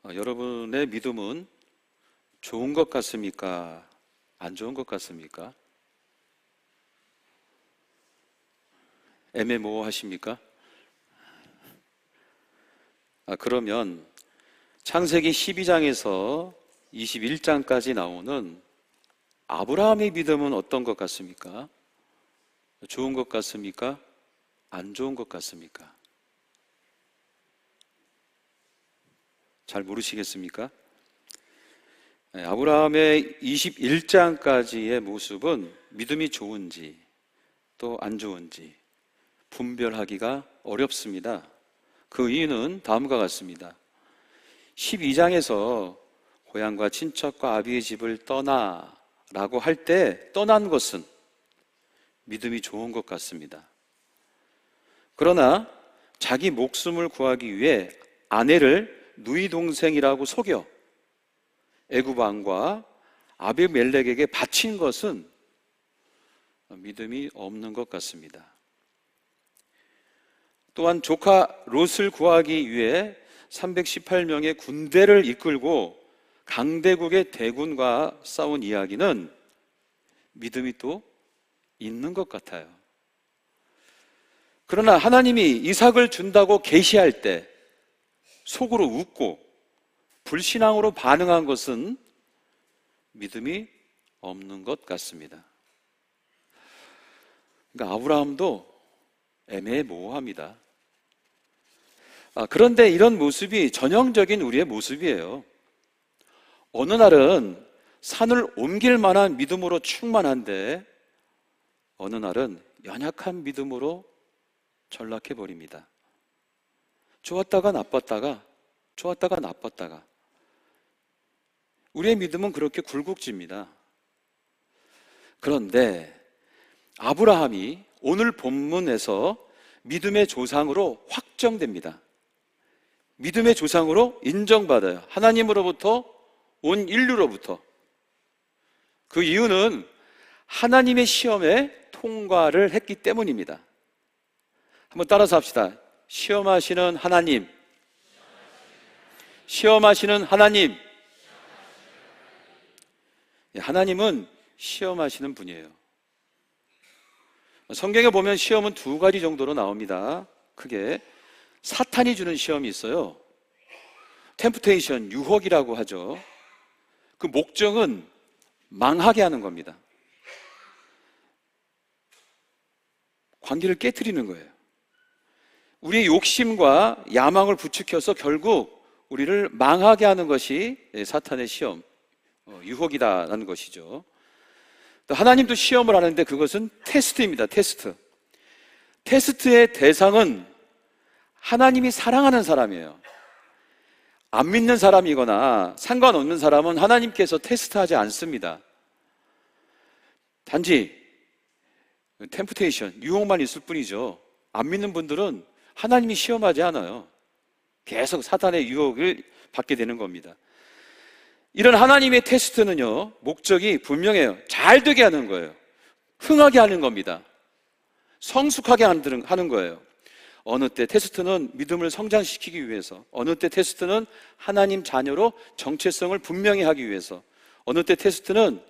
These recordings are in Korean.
여러분의 믿음은 좋은 것 같습니까? 안 좋은 것 같습니까? 애매모호하십니까? 그러면 창세기 12장에서 21장까지 나오는 아브라함의 믿음은 어떤 것 같습니까? 좋은 것 같습니까? 안 좋은 것 같습니까? 잘 모르시겠습니까? 아브라함의 21장까지의 모습은 믿음이 좋은지 또 안 좋은지 분별하기가 어렵습니다. 그 이유는 다음과 같습니다. 12장에서 고향과 친척과 아비의 집을 떠나라고 할 때 떠난 것은 믿음이 좋은 것 같습니다. 그러나 자기 목숨을 구하기 위해 아내를 누이 동생이라고 속여 애굽 왕과 아비멜렉에게 바친 것은 믿음이 없는 것 같습니다. 또한 조카 롯을 구하기 위해 318명의 군대를 이끌고 강대국의 대군과 싸운 이야기는 믿음이 또 있는 것 같아요. 그러나 하나님이 이삭을 준다고 계시할 때 속으로 웃고 불신앙으로 반응한 것은 믿음이 없는 것 같습니다. 그러니까 아브라함도 애매모호합니다. 그런데 이런 모습이 전형적인 우리의 모습이에요. 어느 날은 산을 옮길 만한 믿음으로 충만한데 어느 날은 연약한 믿음으로 전락해 버립니다. 좋았다가 나빴다가 좋았다가 나빴다가 우리의 믿음은 그렇게 굴곡집니다. 그런데 아브라함이 오늘 본문에서 믿음의 조상으로 확정됩니다. 믿음의 조상으로 인정받아요. 하나님으로부터 온 인류로부터. 그 이유는 하나님의 시험에 통과를 했기 때문입니다. 한번 따라서 합시다. 시험하시는 하나님. 시험하시는 하나님. 하나님은 시험하시는 분이에요. 성경에 보면 시험은 두 가지 정도로 나옵니다. 크게 사탄이 주는 시험이 있어요. 템프테이션, 유혹이라고 하죠. 그 목적은 망하게 하는 겁니다. 관계를 깨트리는 거예요. 우리의 욕심과 야망을 부추겨서 결국 우리를 망하게 하는 것이 사탄의 시험, 유혹이다라는 것이죠. 또 하나님도 시험을 하는데 그것은 테스트입니다. 테스트. 테스트의 대상은 하나님이 사랑하는 사람이에요. 안 믿는 사람이거나 상관없는 사람은 하나님께서 테스트하지 않습니다. 단지 템프테이션, 유혹만 있을 뿐이죠. 안 믿는 분들은 하나님이 시험하지 않아요. 계속 사탄의 유혹을 받게 되는 겁니다. 이런 하나님의 테스트는요, 목적이 분명해요. 잘 되게 하는 거예요. 흥하게 하는 겁니다. 성숙하게 하는 거예요. 어느 때 테스트는 믿음을 성장시키기 위해서, 어느 때 테스트는 하나님 자녀로 정체성을 분명히 하기 위해서, 어느 때 테스트는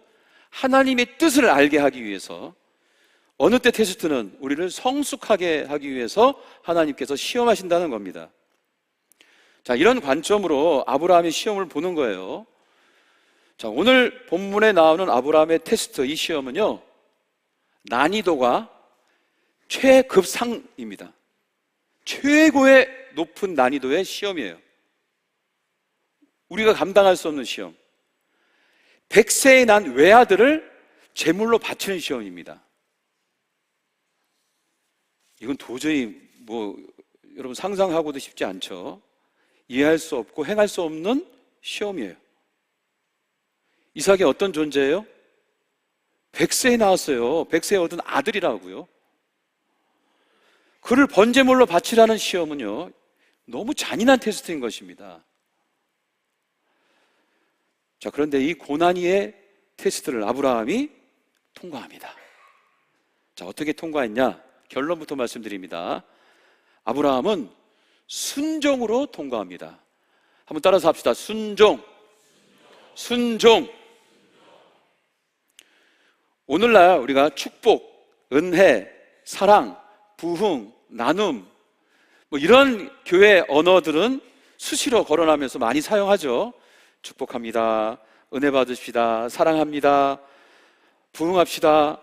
하나님의 뜻을 알게 하기 위해서, 어느 때 테스트는 우리를 성숙하게 하기 위해서 하나님께서 시험하신다는 겁니다. 자, 이런 관점으로 아브라함의 시험을 보는 거예요. 자, 오늘 본문에 나오는 아브라함의 테스트, 이 시험은요, 난이도가 최급상입니다. 최고의 높은 난이도의 시험이에요. 우리가 감당할 수 없는 시험. 100세에 난 외아들을 제물로 바치는 시험입니다. 이건 도저히 여러분 상상하고도 쉽지 않죠. 이해할 수 없고 행할 수 없는 시험이에요. 이삭이 어떤 존재예요? 100세에 나왔어요. 100세에 얻은 아들이라고요. 그를 번제물로 바치라는 시험은요, 너무 잔인한 테스트인 것입니다. 자, 그런데 이 고난이의 테스트를 아브라함이 통과합니다. 자, 어떻게 통과했냐? 결론부터 말씀드립니다. 아브라함은 순종으로 통과합니다. 한번 따라서 합시다. 순종. 순종. 오늘날 우리가 축복, 은혜, 사랑, 부흥, 나눔, 이런 교회 언어들은 수시로 거론하면서 많이 사용하죠. 축복합니다. 은혜 받으십시다. 사랑합니다. 부흥합시다.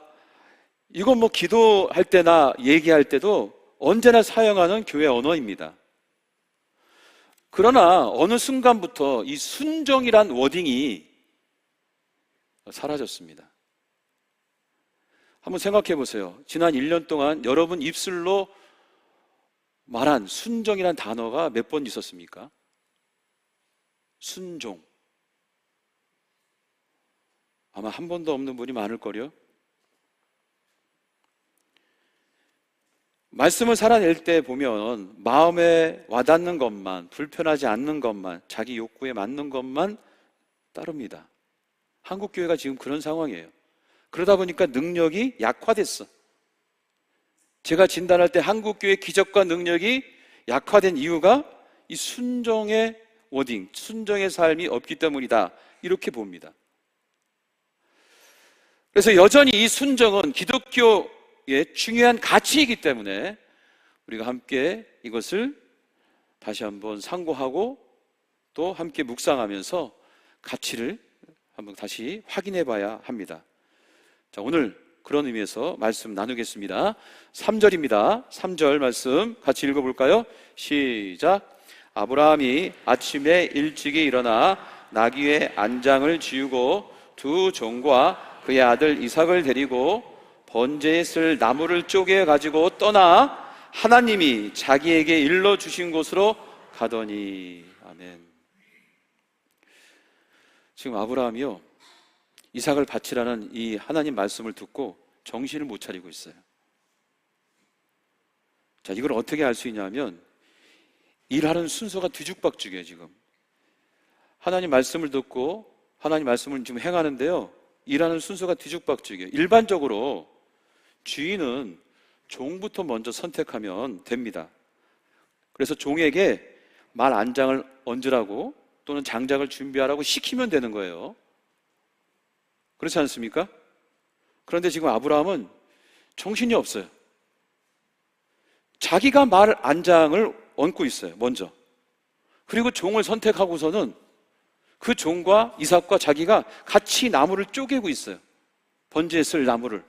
이건 기도할 때나 얘기할 때도 언제나 사용하는 교회 언어입니다. 그러나 어느 순간부터 이 순종이란 워딩이 사라졌습니다. 한번 생각해 보세요. 지난 1년 동안 여러분 입술로 말한 순종이란 단어가 몇 번 있었습니까? 순종. 아마 한 번도 없는 분이 많을걸요? 말씀을 살아낼 때 보면 마음에 와닿는 것만, 불편하지 않는 것만, 자기 욕구에 맞는 것만 따릅니다. 한국교회가 지금 그런 상황이에요. 그러다 보니까 능력이 약화됐어. 제가 진단할 때 한국교회 기적과 능력이 약화된 이유가 이 순종의 워딩, 순종의 삶이 없기 때문이다. 이렇게 봅니다. 그래서 여전히 이 순종은 기독교의 중요한 가치이기 때문에 우리가 함께 이것을 다시 한번 상고하고 또 함께 묵상하면서 가치를 한번 다시 확인해 봐야 합니다. 자, 오늘 그런 의미에서 말씀 나누겠습니다. 3절입니다. 3절 말씀 같이 읽어볼까요? 시작. 아브라함이 아침에 일찍이 일어나 나귀의 안장을 지우고 두 종과 그의 아들 이삭을 데리고 번제에 쓸 나무를 쪼개 가지고 떠나 하나님이 자기에게 일러 주신 곳으로 가더니. 아멘. 지금 아브라함이요, 이삭을 바치라는 이 하나님 말씀을 듣고 정신을 못 차리고 있어요. 자, 이걸 어떻게 알 수 있냐면 일하는 순서가 뒤죽박죽이에요. 지금 하나님 말씀을 듣고 하나님 말씀을 지금 행하는데요, 일하는 순서가 뒤죽박죽이에요. 일반적으로 주인은 종부터 먼저 선택하면 됩니다. 그래서 종에게 말 안장을 얹으라고 또는 장작을 준비하라고 시키면 되는 거예요. 그렇지 않습니까? 그런데 지금 아브라함은 정신이 없어요. 자기가 말 안장을 얹고 있어요, 먼저. 그리고 종을 선택하고서는 그 종과 이삭과 자기가 같이 나무를 쪼개고 있어요. 번제에 쓸 나무를.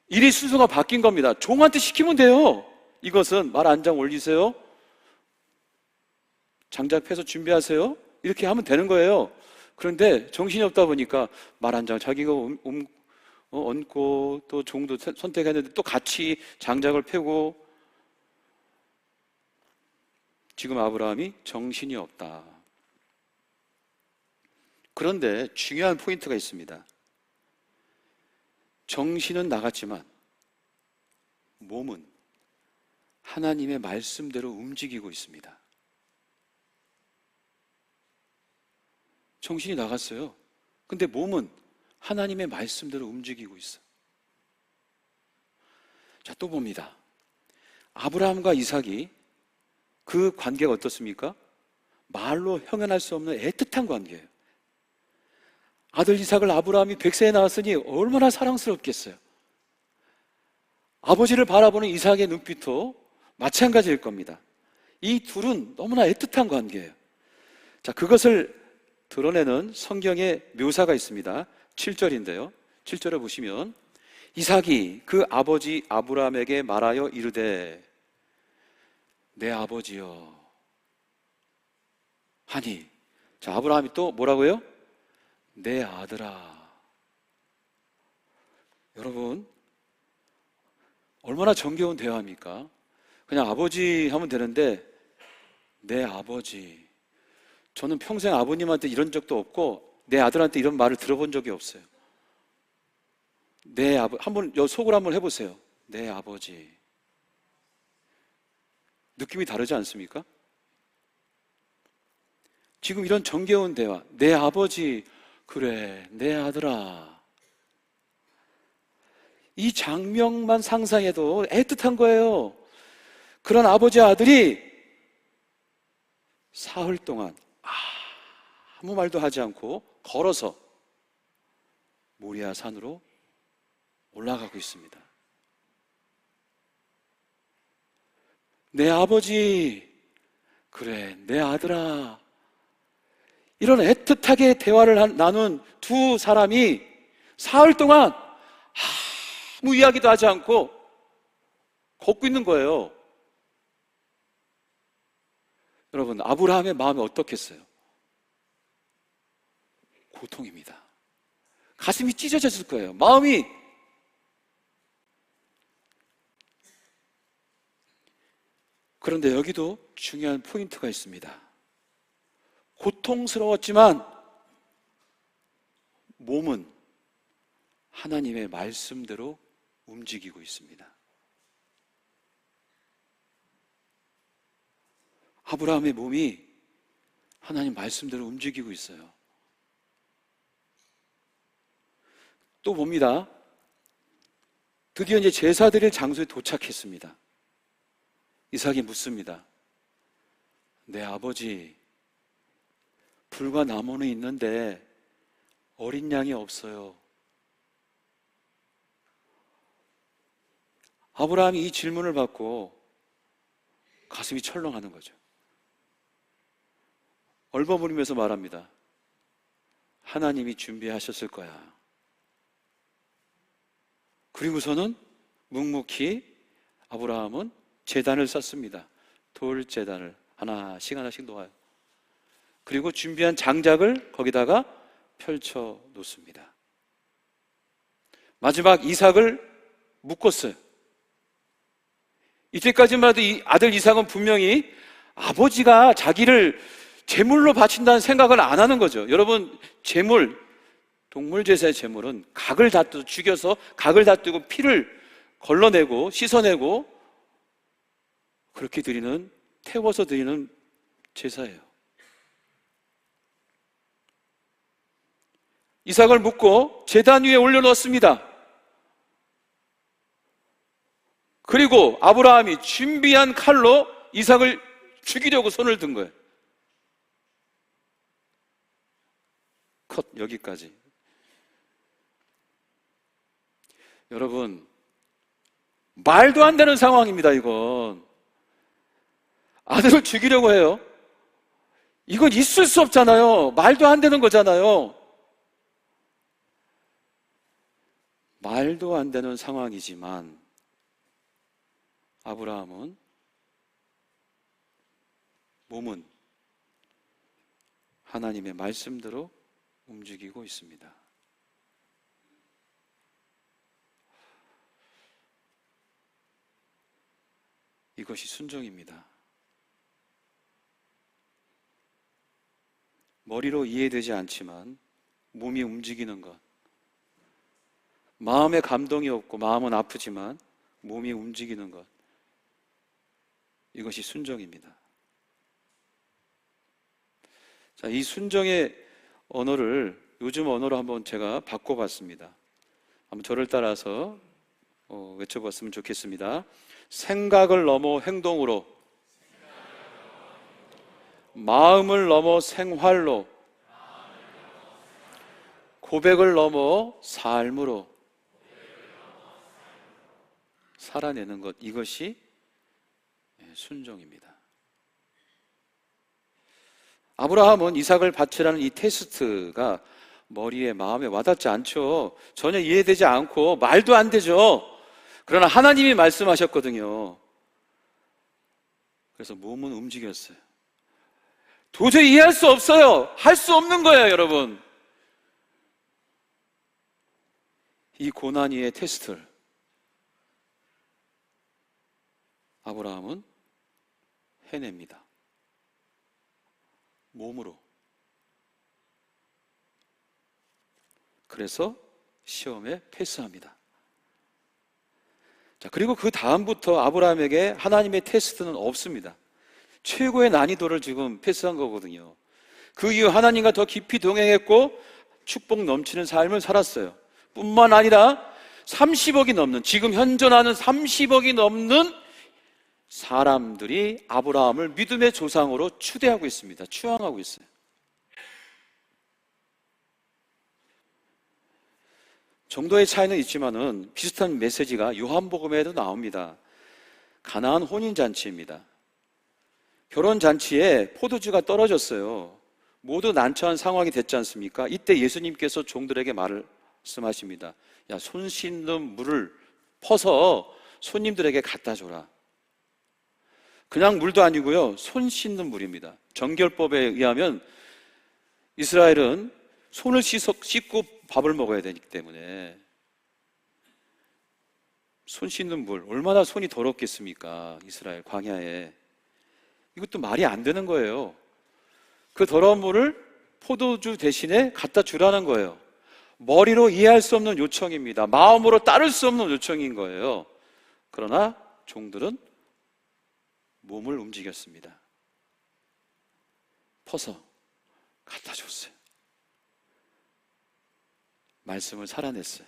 일이 순서가 바뀐 겁니다. 종한테 시키면 돼요. 이것은 말 안장 올리세요, 장작 패서 준비하세요, 이렇게 하면 되는 거예요. 그런데 정신이 없다 보니까 말 안장 자기가 얹고 또 종도 선택했는데 또 같이 장작을 패고. 지금 아브라함이 정신이 없다. 그런데 중요한 포인트가 있습니다. 정신은 나갔지만 몸은 하나님의 말씀대로 움직이고 있습니다. 정신이 나갔어요. 근데 몸은 하나님의 말씀대로 움직이고 있어요. 자, 또 봅니다. 아브라함과 이삭이 그 관계가 어떻습니까? 말로 형용할 수 없는 애틋한 관계예요. 아들 이삭을 아브라함이 100세에 낳았으니 얼마나 사랑스럽겠어요. 아버지를 바라보는 이삭의 눈빛도 마찬가지일 겁니다. 이 둘은 너무나 애틋한 관계예요. 자, 그것을 드러내는 성경의 묘사가 있습니다. 7절인데요. 7절에 보시면 이삭이 그 아버지 아브라함에게 말하여 이르되 내 아버지여 하니. 자, 아브라함이 또 뭐라고요? 내 아들아. 여러분, 얼마나 정겨운 대화입니까? 그냥 아버지 하면 되는데 내 아버지. 저는 평생 아버님한테 이런 적도 없고 내 아들한테 이런 말을 들어본 적이 없어요. 내 아버지. 한번 속으로 한번 해보세요. 내 아버지. 느낌이 다르지 않습니까? 지금 이런 정겨운 대화, 내 아버지, 그래, 내 아들아. 이 장면만 상상해도 애틋한 거예요. 그런 아버지 아들이 사흘 동안 아무 말도 하지 않고 걸어서 모리아 산으로 올라가고 있습니다. 내 아버지, 그래, 내 아들아. 이런 애틋하게 대화를 나눈 두 사람이 사흘 동안 아무 이야기도 하지 않고 걷고 있는 거예요. 여러분, 아브라함의 마음이 어떻겠어요? 고통입니다. 가슴이 찢어졌을 거예요. 마음이. 그런데 여기도 중요한 포인트가 있습니다. 고통스러웠지만 몸은 하나님의 말씀대로 움직이고 있습니다. 아브라함의 몸이 하나님 말씀대로 움직이고 있어요. 또 봅니다. 드디어 이제 제사 드릴 장소에 도착했습니다. 이삭이 묻습니다. 내 아버지, 불과 나무는 있는데 어린 양이 없어요. 아브라함이 이 질문을 받고 가슴이 철렁하는 거죠. 얼버무리면서 말합니다. 하나님이 준비하셨을 거야. 그리고서는 묵묵히 아브라함은 제단을 쌓습니다. 돌 제단을 하나씩 놓아요. 그리고 준비한 장작을 거기다가 펼쳐 놓습니다. 마지막 이삭을 묶었어요. 이때까지만 해도 이 아들 이삭은 분명히 아버지가 자기를 제물로 바친다는 생각을 안 하는 거죠. 여러분, 제물, 동물 제사의 제물은 각을 다투 죽여서 각을 다투고 피를 걸러내고 씻어내고 그렇게 드리는, 태워서 드리는 제사예요. 이삭을 묶고 제단 위에 올려놓습니다. 그리고 아브라함이 준비한 칼로 이삭을 죽이려고 손을 든 거예요. 컷, 여기까지. 여러분, 말도 안 되는 상황입니다, 이건. 아들을 죽이려고 해요. 이건 있을 수 없잖아요. 말도 안 되는 거잖아요. 말도 안 되는 상황이지만 아브라함은 몸은 하나님의 말씀대로 움직이고 있습니다. 이것이 순종입니다. 머리로 이해되지 않지만 몸이 움직이는 것, 마음에 감동이 없고 마음은 아프지만 몸이 움직이는 것, 이것이 순종입니다. 자, 이 순종의 언어를 요즘 언어로 한번 제가 바꿔봤습니다. 한번 저를 따라서 외쳐봤으면 좋겠습니다. 생각을 넘어 행동으로, 마음을 넘어 생활로, 고백을 넘어 삶으로 살아내는 것, 이것이 순종입니다. 아브라함은 이삭을 바치라는 이 테스트가 머리에 마음에 와닿지 않죠. 전혀 이해되지 않고 말도 안 되죠. 그러나 하나님이 말씀하셨거든요. 그래서 몸은 움직였어요. 도저히 이해할 수 없어요. 할 수 없는 거예요, 여러분. 이 고난 위의 테스트를 아브라함은 해냅니다. 몸으로. 그래서 시험에 패스합니다. 자, 그리고 그 다음부터 아브라함에게 하나님의 테스트는 없습니다. 최고의 난이도를 지금 패스한 거거든요. 그 이후 하나님과 더 깊이 동행했고 축복 넘치는 삶을 살았어요. 뿐만 아니라 30억이 넘는, 지금 현존하는 30억이 넘는 사람들이 아브라함을 믿음의 조상으로 추대하고 있습니다. 추앙하고 있어요. 정도의 차이는 있지만은 비슷한 메시지가 요한복음에도 나옵니다. 가나안 혼인잔치입니다. 결혼잔치에 포도주가 떨어졌어요. 모두 난처한 상황이 됐지 않습니까? 이때 예수님께서 종들에게 말씀하십니다. 야, 손 씻는 물을 퍼서 손님들에게 갖다 줘라. 그냥 물도 아니고요, 손 씻는 물입니다. 정결법에 의하면 이스라엘은 손을 씻고 밥을 먹어야 되기 때문에 손 씻는 물, 얼마나 손이 더럽겠습니까? 이스라엘 광야에. 이것도 말이 안 되는 거예요. 그 더러운 물을 포도주 대신에 갖다 주라는 거예요. 머리로 이해할 수 없는 요청입니다. 마음으로 따를 수 없는 요청인 거예요. 그러나 종들은 몸을 움직였습니다. 퍼서 갖다 줬어요. 말씀을 살아냈어요.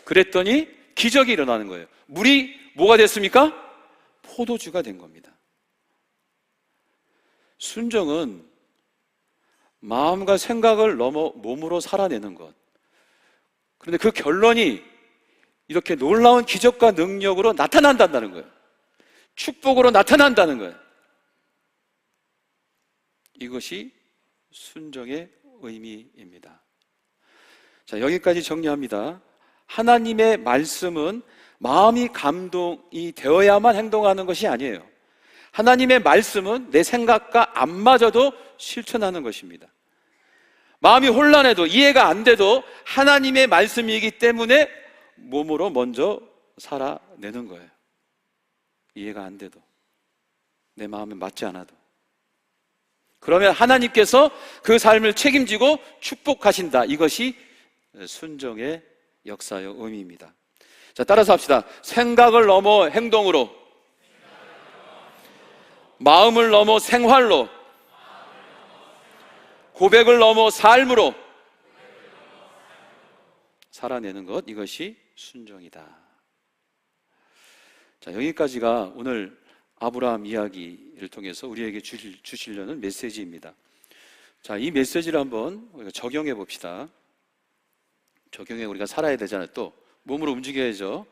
그랬더니 기적이 일어나는 거예요. 물이 뭐가 됐습니까? 포도주가 된 겁니다. 순종은 마음과 생각을 넘어 몸으로 살아내는 것. 그런데 그 결론이 이렇게 놀라운 기적과 능력으로 나타난다는 거예요. 축복으로 나타난다는 거예요. 이것이 순종의 의미입니다. 자, 여기까지 정리합니다. 하나님의 말씀은 마음이 감동이 되어야만 행동하는 것이 아니에요. 하나님의 말씀은 내 생각과 안 맞아도 실천하는 것입니다. 마음이 혼란해도 이해가 안 돼도 하나님의 말씀이기 때문에 몸으로 먼저 살아내는 거예요. 이해가 안 돼도, 내 마음에 맞지 않아도. 그러면 하나님께서 그 삶을 책임지고 축복하신다. 이것이 순종의 역사의 의미입니다. 자, 따라서 합시다. 생각을 넘어 행동으로, 마음을 넘어 생활로, 고백을 넘어 삶으로 살아내는 것, 이것이 순종이다. 자, 여기까지가 오늘 아브라함 이야기를 통해서 우리에게 주시려는 메시지입니다. 자, 이 메시지를 한번 우리가 적용해 봅시다. 적용해 우리가 살아야 되잖아요. 또 몸으로 움직여야죠.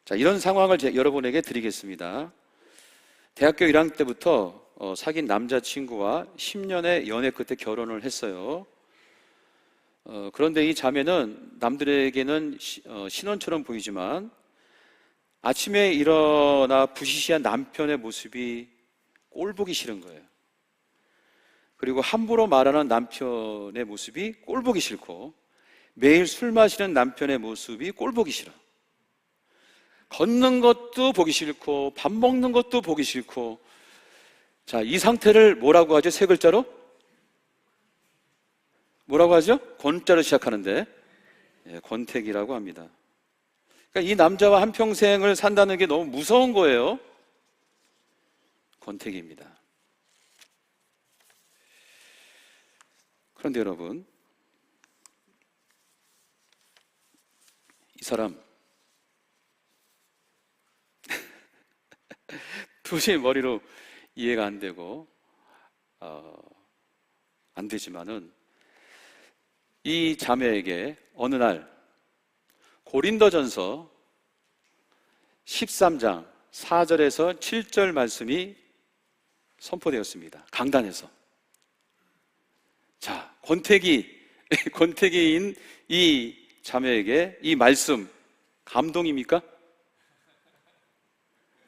자, 이런 상황을 여러분에게 드리겠습니다. 대학교 1학년 때부터 사귄 남자친구와 10년의 연애 끝에 결혼을 했어요. 그런데 이 자매는 남들에게는 신혼처럼 보이지만 아침에 일어나 부시시한 남편의 모습이 꼴보기 싫은 거예요. 그리고 함부로 말하는 남편의 모습이 꼴보기 싫고, 매일 술 마시는 남편의 모습이 꼴보기 싫어. 걷는 것도 보기 싫고 밥 먹는 것도 보기 싫고. 자, 이 상태를 뭐라고 하죠? 세 글자로? 뭐라고 하죠? 권자로 시작하는데, 권태기라고 합니다. 그러니까 이 남자와 한평생을 산다는 게 너무 무서운 거예요. 권태기입니다. 그런데 여러분, 이 사람 도저히 머리로 이해가 안 되고 안 되지만은 이 자매에게 어느 날 고린도전서 13장 4절에서 7절 말씀이 선포되었습니다. 강단에서. 자, 권태기인 이 자매에게 이 말씀 감동입니까?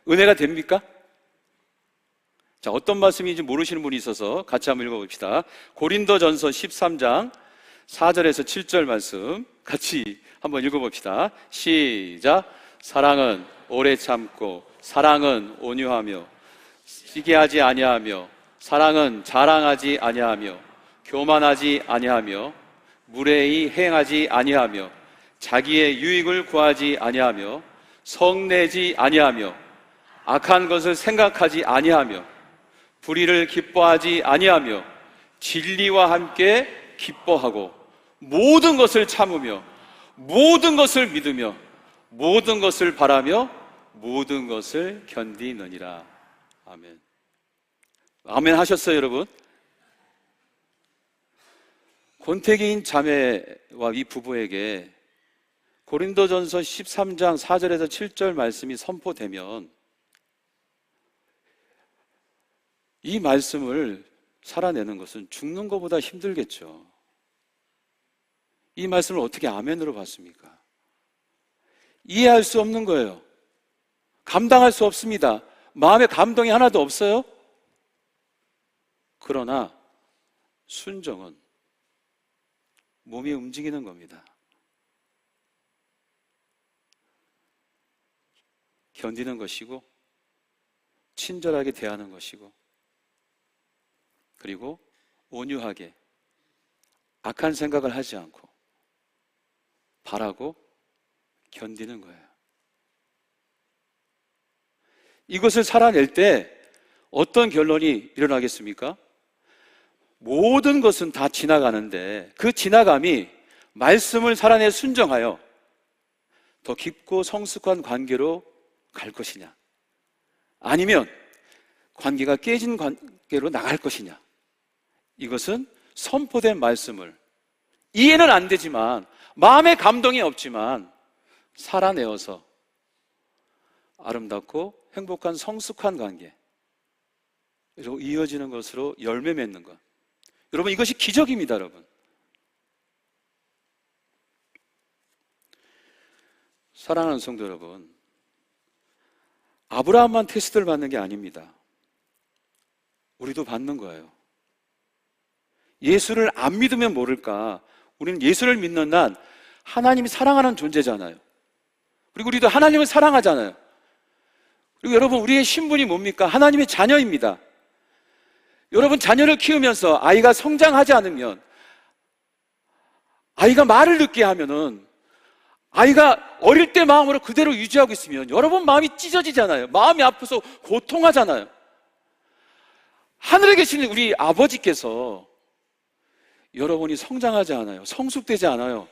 은혜가 됩니까? 자, 어떤 말씀인지 모르시는 분이 있어서 같이 한번 읽어봅시다. 고린도전서 13장 4절에서 7절 말씀 같이 한번 읽어봅시다. 시작. 사랑은 오래 참고, 사랑은 온유하며, 시기하지 아니하며, 사랑은 자랑하지 아니하며, 교만하지 아니하며, 무례히 행하지 아니하며, 자기의 유익을 구하지 아니하며, 성내지 아니하며, 악한 것을 생각하지 아니하며, 불의를 기뻐하지 아니하며, 진리와 함께 기뻐하고, 모든 것을 참으며, 모든 것을 믿으며, 모든 것을 바라며 모든 것을 견디느니라. 아멘. 아멘 하셨어요, 여러분? 권태기인 자매와 이 부부에게 고린도전서 13장 4절에서 7절 말씀이 선포되면 이 말씀을 살아내는 것은 죽는 것보다 힘들겠죠. 이 말씀을 어떻게 아멘으로 받습니까? 이해할 수 없는 거예요. 감당할 수 없습니다. 마음에 감동이 하나도 없어요. 그러나 순종은 몸이 움직이는 겁니다. 견디는 것이고 친절하게 대하는 것이고 그리고 온유하게 악한 생각을 하지 않고 바라고 견디는 거예요. 이것을 살아낼 때 어떤 결론이 일어나겠습니까? 모든 것은 다 지나가는데 그 지나감이 말씀을 살아내 순정하여 더 깊고 성숙한 관계로 갈 것이냐, 아니면 관계가 깨진 관계로 나갈 것이냐, 이것은 선포된 말씀을 이해는 안 되지만 마음에 감동이 없지만 살아내어서 아름답고 행복한 성숙한 관계로 이어지는 것으로 열매 맺는 것. 여러분, 이것이 기적입니다, 여러분. 사랑하는 성도 여러분, 아브라함만 테스트를 받는 게 아닙니다. 우리도 받는 거예요. 예수를 안 믿으면 모를까, 우리는 예수를 믿는 한 하나님이 사랑하는 존재잖아요. 그리고 우리도 하나님을 사랑하잖아요. 그리고 여러분, 우리의 신분이 뭡니까? 하나님의 자녀입니다. 여러분, 자녀를 키우면서 아이가 성장하지 않으면, 아이가 말을 듣게 하면은, 아이가 어릴 때 마음으로 그대로 유지하고 있으면 여러분 마음이 찢어지잖아요. 마음이 아파서 고통하잖아요. 하늘에 계시는 우리 아버지께서 여러분이 성장하지 않아요. 성숙되지 않아요.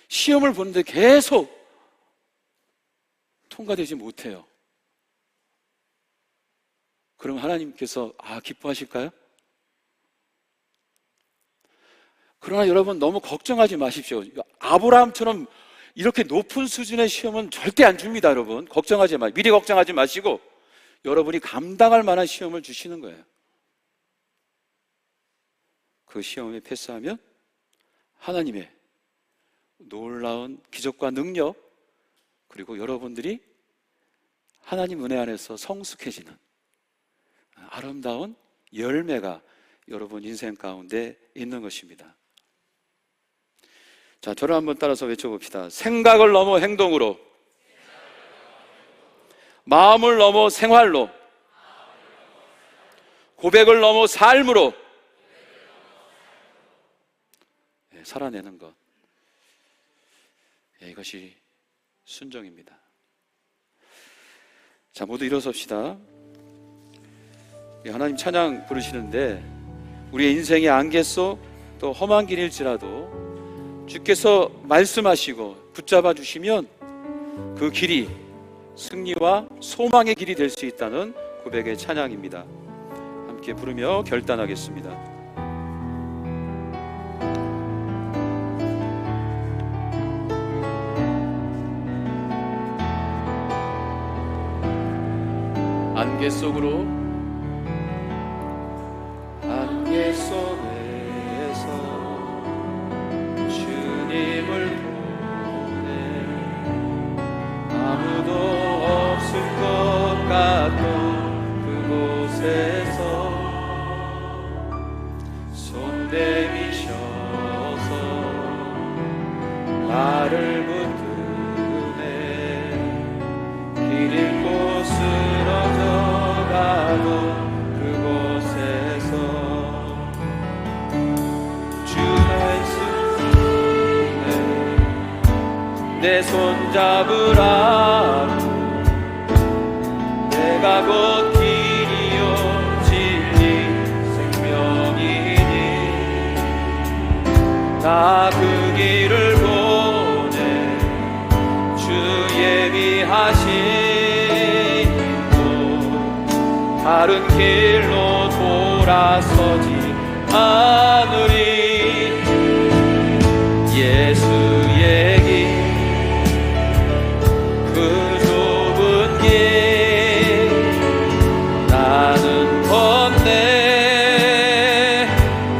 시험을 보는데 계속 통과되지 못해요. 그럼 하나님께서 기뻐하실까요? 그러나 여러분 너무 걱정하지 마십시오. 아브라함처럼 이렇게 높은 수준의 시험은 절대 안 줍니다, 여러분. 미리 걱정하지 마시고 여러분이 감당할 만한 시험을 주시는 거예요. 그 시험에 패스하면 하나님의 놀라운 기적과 능력, 그리고 여러분들이 하나님 은혜 안에서 성숙해지는 아름다운 열매가 여러분 인생 가운데 있는 것입니다. 자, 저를 한번 따라서 외쳐봅시다. 생각을 넘어 행동으로, 마음을 넘어 생활로, 고백을 넘어 삶으로 살아내는 것. 이것이 순종입니다. 자, 모두 일어섭시다. 하나님 찬양 부르시는데 우리의 인생의 안개 속 또 험한 길일지라도 주께서 말씀하시고 붙잡아 주시면 그 길이 승리와 소망의 길이 될 수 있다는 고백의 찬양입니다. 함께 부르며 결단하겠습니다. 안개 속으로, 안개 속에서 주님을 보내 아무도 없을 것 같던 그곳에서 손 내미셔서 나를 붙드네 길 잃고 쓰러져가도 그곳에서 주 말씀에 내 손 잡으라고 내가 곧 길이요 진리 생명이니 나 그 길을 보내 다른 길로 돌아서지 않으리. 예수의 길, 그 좁은 길 나는 건네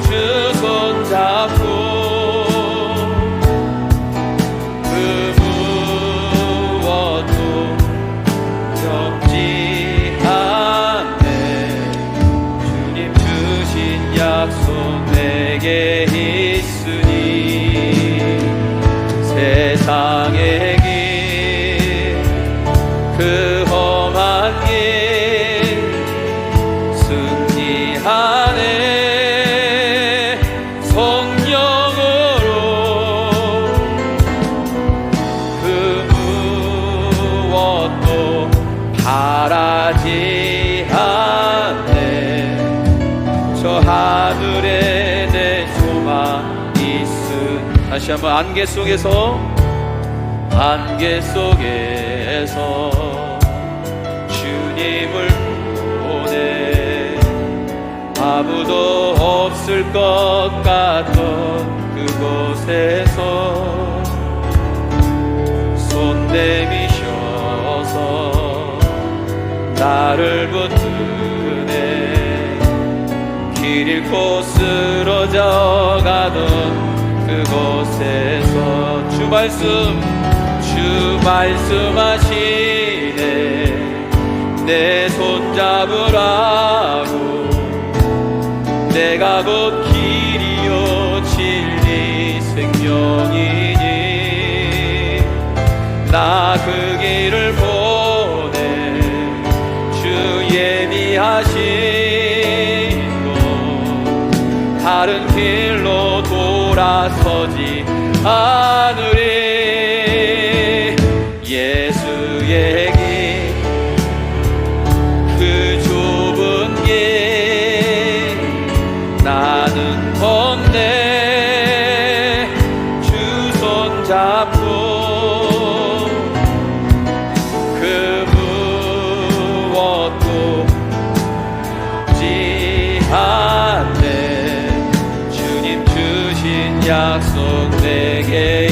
주 손잡고 그 무엇도 겪지 않네. 주님 주신 약속 내게 있으니 세상의 길, 그 험한 길 승리하네. 성령으로 그 무엇도 바라지 않네. 저 하늘에 내 소망 있으. 다시 한번 안개 속에서 주님을 보내. 아무도 없을 것 같던 그곳에서 손 내미셔서 나를 붙드네. 길 잃고 쓰러져 가던 그곳에서 주 말씀하시네. 내 손 잡으라고. 내가 곧 길이요 진리 생명이니 나 그 길을 보내. 주 예비하신 곳 다른 길로 돌아서지 않으리. 예수의 길, 그 좁은 길 나는 건네 주 손잡고 그 무엇도 지 않네. 주님 주신 약속 내게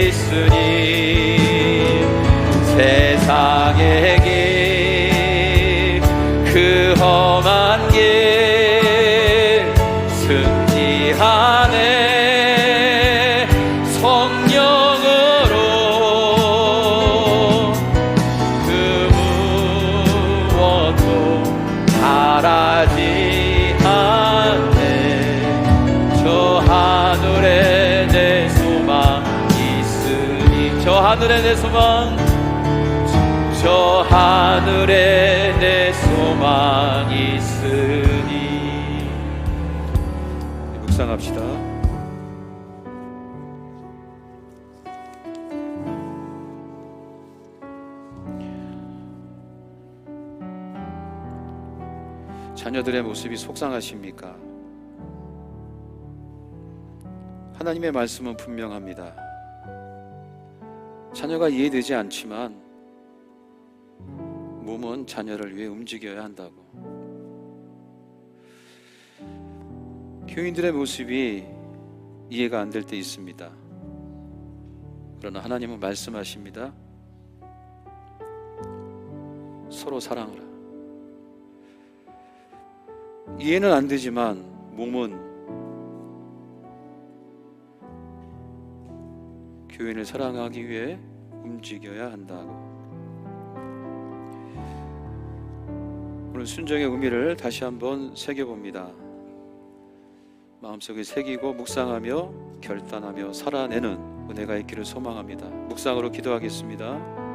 있으니 세상의 길, 그 험한 길 승리하네. 성령으로 그 무엇도 바라지 않네. 저 하늘에 내 소망 있으니. 저 하늘에 내 소망, 저 하늘에 내 소망 있으니. 묵상합시다. 자녀들의 모습이 속상하십니까? 하나님의 말씀은 분명합니다. 자녀가 이해되지 않지만 몸은 자녀를 위해 움직여야 한다고. 교인들의 모습이 이해가 안 될 때 있습니다. 그러나 하나님은 말씀하십니다. 서로 사랑하라. 이해는 안 되지만 몸은 교인을 사랑하기 위해 움직여야 한다고. 오늘 순종의 의미를 다시 한번 새겨봅니다. 마음속에 새기고 묵상하며 결단하며 살아내는 은혜가 있기를 소망합니다. 묵상으로 기도하겠습니다.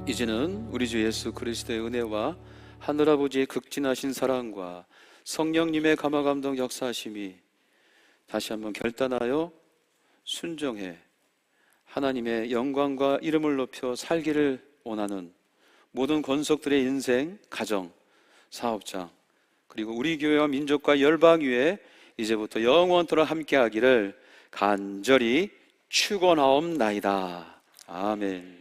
이제는 우리 주 예수 그리스도의 은혜와 하늘아버지의 극진하신 사랑과 성령님의 감화감동 역사하심이 다시 한번 결단하여 순종해 하나님의 영광과 이름을 높여 살기를 원하는 모든 권속들의 인생, 가정, 사업장, 그리고 우리 교회와 민족과 열방 위에 이제부터 영원토록 함께하기를 간절히 축원하옵나이다. 아멘.